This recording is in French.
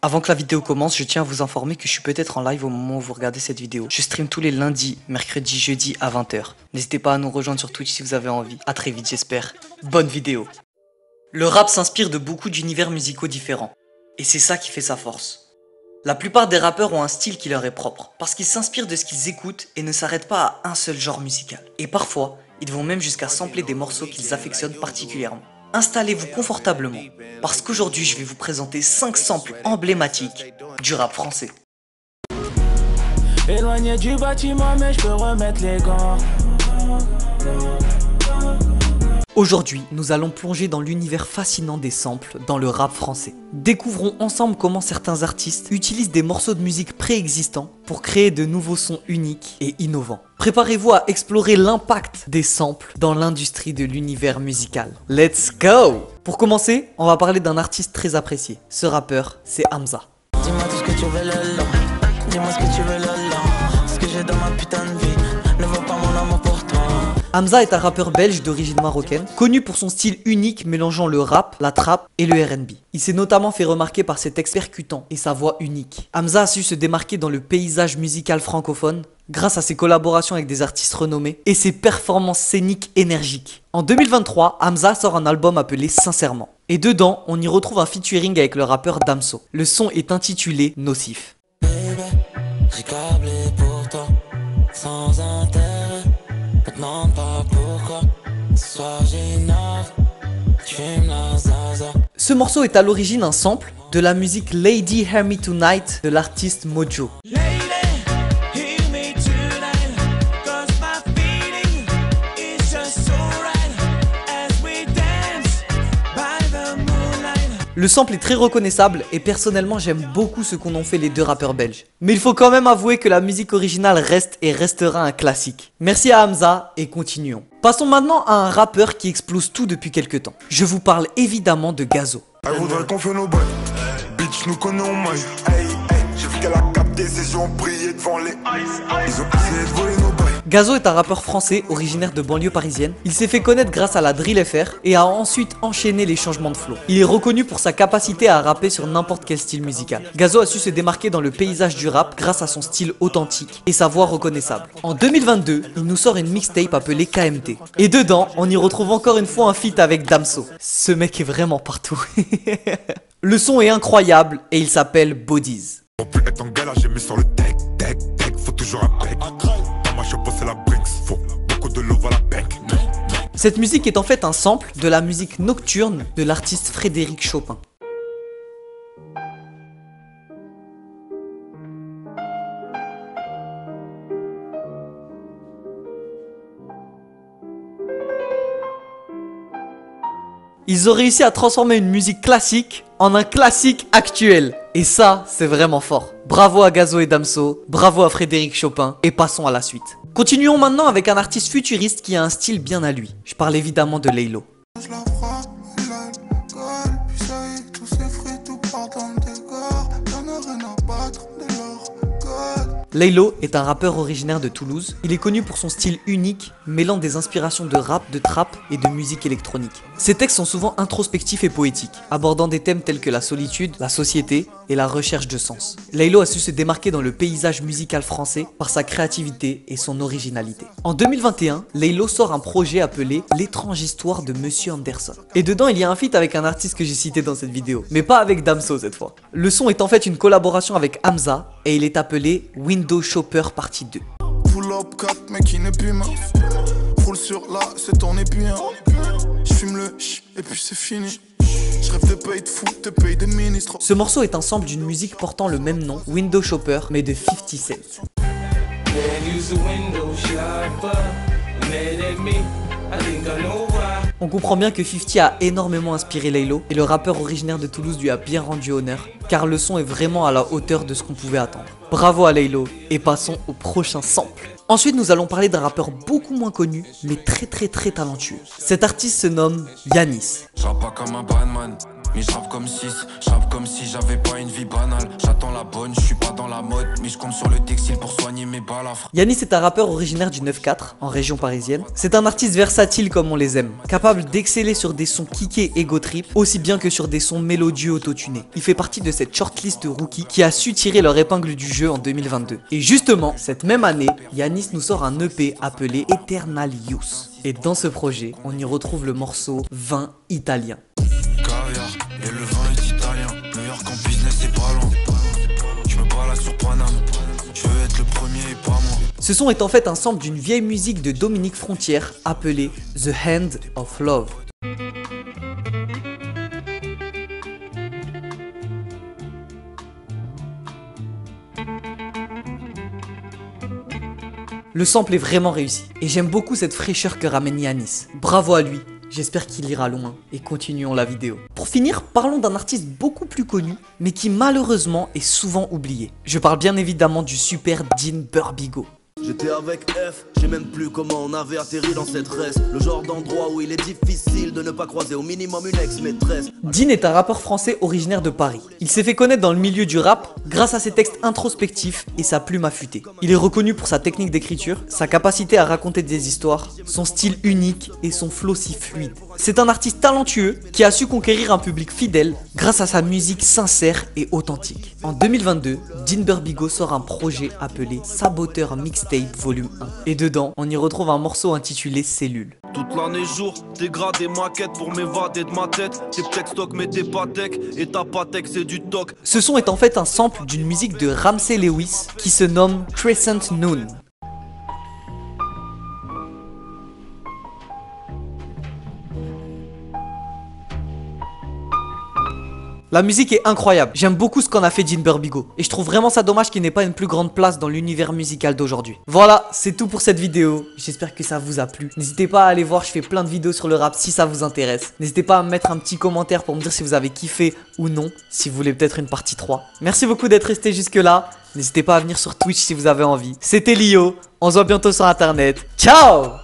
Avant que la vidéo commence, je tiens à vous informer que je suis peut-être en live au moment où vous regardez cette vidéo. Je stream tous les lundis, mercredis, jeudis à 20 h. N'hésitez pas à nous rejoindre sur Twitch si vous avez envie. A très vite j'espère. Bonne vidéo. Le rap s'inspire de beaucoup d'univers musicaux différents. Et c'est ça qui fait sa force. La plupart des rappeurs ont un style qui leur est propre, parce qu'ils s'inspirent de ce qu'ils écoutent et ne s'arrêtent pas à un seul genre musical. Et parfois, ils vont même jusqu'à sampler des morceaux qu'ils affectionnent particulièrement. Installez-vous confortablement, parce qu'aujourd'hui je vais vous présenter 5 samples emblématiques du rap français. Éloigné du bâtiment mais je peux remettre les gants. Aujourd'hui, nous allons plonger dans l'univers fascinant des samples dans le rap français. Découvrons ensemble comment certains artistes utilisent des morceaux de musique préexistants pour créer de nouveaux sons uniques et innovants. Préparez-vous à explorer l'impact des samples dans l'industrie de l'univers musical. Let's go! Pour commencer, on va parler d'un artiste très apprécié. Ce rappeur, c'est Hamza. Dis-moi tout ce que tu veux Lolo. Dis-moi ce que tu veux Lolo. Ce que j'ai dans ma putain de vie ne vaut pas mon amour pour toi. Hamza est un rappeur belge d'origine marocaine, connu pour son style unique mélangeant le rap, la trap et le R&B. Il s'est notamment fait remarquer par ses textes percutants et sa voix unique. Hamza a su se démarquer dans le paysage musical francophone grâce à ses collaborations avec des artistes renommés et ses performances scéniques énergiques. En 2023, Hamza sort un album appelé Sincèrement. Et dedans, on y retrouve un featuring avec le rappeur Damso. Le son est intitulé Nocif. Baby, j'ai câblé pour toi, sans intérêt. Maintenant pas pourquoi, ce soir j'innove, tu fumes la zaza. Ce morceau est à l'origine un sample de la musique Lady Hear Me Tonight de l'artiste Mojo. Le sample est très reconnaissable et personnellement j'aime beaucoup ce qu'en ont fait les deux rappeurs belges. Mais il faut quand même avouer que la musique originale reste et restera un classique. Merci à Hamza et continuons. Passons maintenant à un rappeur qui explose tout depuis quelques temps. Je vous parle évidemment de Gazo. Elle voudrait qu'on fait nos boys. Bitch, nous connaissons maille. J'ai vu qu'elle a capté ses yeux ont brillé devant les. Ils ont essayé de voler nos boys. Gazo est un rappeur français originaire de banlieue parisienne. Il s'est fait connaître grâce à la drill FR et a ensuite enchaîné les changements de flow. Il est reconnu pour sa capacité à rapper sur n'importe quel style musical. Gazo a su se démarquer dans le paysage du rap grâce à son style authentique et sa voix reconnaissable. En 2022, il nous sort une mixtape appelée KMT. Et dedans, on y retrouve encore une fois un feat avec Damso. Ce mec est vraiment partout. Le son est incroyable et il s'appelle Bodies. Mon pull est en galère, j'ai mis sur le deck, faut toujours un break. Dans ma shop, c'est la Brinks, faut beaucoup de love à la bank. Cette musique est en fait un sample de la musique nocturne de l'artiste Frédéric Chopin. Ils ont réussi à transformer une musique classique en un classique actuel. Et ça, c'est vraiment fort. Bravo à Gazo et Damso, bravo à Frédéric Chopin, et passons à la suite. Continuons maintenant avec un artiste futuriste qui a un style bien à lui. Je parle évidemment de Laylo. Laylo est un rappeur originaire de Toulouse. Il est connu pour son style unique, mêlant des inspirations de rap, de trap et de musique électronique. Ses textes sont souvent introspectifs et poétiques, abordant des thèmes tels que la solitude, la société et la recherche de sens. Laylo a su se démarquer dans le paysage musical français par sa créativité et son originalité. En 2021, Laylo sort un projet appelé L'étrange histoire de Monsieur Anderson. Et dedans, il y a un feat avec un artiste que j'ai cité dans cette vidéo, mais pas avec Damso cette fois. Le son est en fait une collaboration avec Hamza et il est appelé Window Shopper partie 2. Pull up 4 mec qui n'est plus mince. Roule sur là, c'est ton épuisant. J'fume le et puis c'est fini. Je rêve de payer de fou, de payer des ministres. Ce morceau est un sample d'une musique portant le même nom, Window Shopper, mais de 50 Cent. On comprend bien que 50 a énormément inspiré Laylo et le rappeur originaire de Toulouse lui a bien rendu honneur car le son est vraiment à la hauteur de ce qu'on pouvait attendre. Bravo à Laylo et passons au prochain sample. Ensuite nous allons parler d'un rappeur beaucoup moins connu mais très talentueux. Cet artiste se nomme Yanis. J'rappe pas comme un Batman, mais j'rappe comme 6. J'rappe comme si j'avais pas une vie banale. J'attends la bonne, je suis pas dans la mode, mais je compte sur le textile pour soigner mes balafre. Yanis est un rappeur originaire du 9-4, en région parisienne. C'est un artiste versatile comme on les aime, capable d'exceller sur des sons kickés ego trip, aussi bien que sur des sons mélodieux autotunés. Il fait partie de cette shortlist de rookies qui a su tirer leur épingle du jeu en 2022. Et justement, cette même année, Yanis nous sort un EP appelé Eternal Youth. Et dans ce projet, on y retrouve le morceau Vin italien. Caviar, et le vin est italien. New York en business, c'est pas loin. Je me balade sur Paname. Je veux être le premier et pas moi. Ce son est en fait un sample d'une vieille musique de Dominique Frontière appelée The Hand of Love. Le sample est vraiment réussi et j'aime beaucoup cette fraîcheur que ramène Yanis. Bravo à lui, j'espère qu'il ira loin et continuons la vidéo. Pour finir, parlons d'un artiste beaucoup plus connu mais qui malheureusement est souvent oublié. Je parle bien évidemment du super Dean Burbigo. J'étais avec F, je sais même plus comment on avait atterri dans cette reste. Le genre d'endroit où il est difficile de ne pas croiser au minimum une ex-maîtresse. Dean est un rappeur français originaire de Paris. Il s'est fait connaître dans le milieu du rap grâce à ses textes introspectifs et sa plume affûtée. Il est reconnu pour sa technique d'écriture, sa capacité à raconter des histoires, son style unique et son flow si fluide. C'est un artiste talentueux qui a su conquérir un public fidèle grâce à sa musique sincère et authentique. En 2022, Dean Burbigo sort un projet appelé Saboteur Mixtape Volume 1. Et dedans, on y retrouve un morceau intitulé Cellule. Toute l'année jour, dégrade des maquettes pour m'évader de ma tête. T'es tech stock mais t'es pas tech, et ta patek c'est du toc. Ce son est en fait un sample d'une musique de Ramsey Lewis qui se nomme Crescent Moon. La musique est incroyable, j'aime beaucoup ce qu'en a fait Dean Burbigo et je trouve vraiment ça dommage qu'il n'ait pas une plus grande place dans l'univers musical d'aujourd'hui. Voilà, c'est tout pour cette vidéo, j'espère que ça vous a plu. N'hésitez pas à aller voir, je fais plein de vidéos sur le rap si ça vous intéresse. N'hésitez pas à me mettre un petit commentaire pour me dire si vous avez kiffé ou non, si vous voulez peut-être une partie 3. Merci beaucoup d'être resté jusque là, n'hésitez pas à venir sur Twitch si vous avez envie. C'était Lio, on se voit bientôt sur internet, ciao!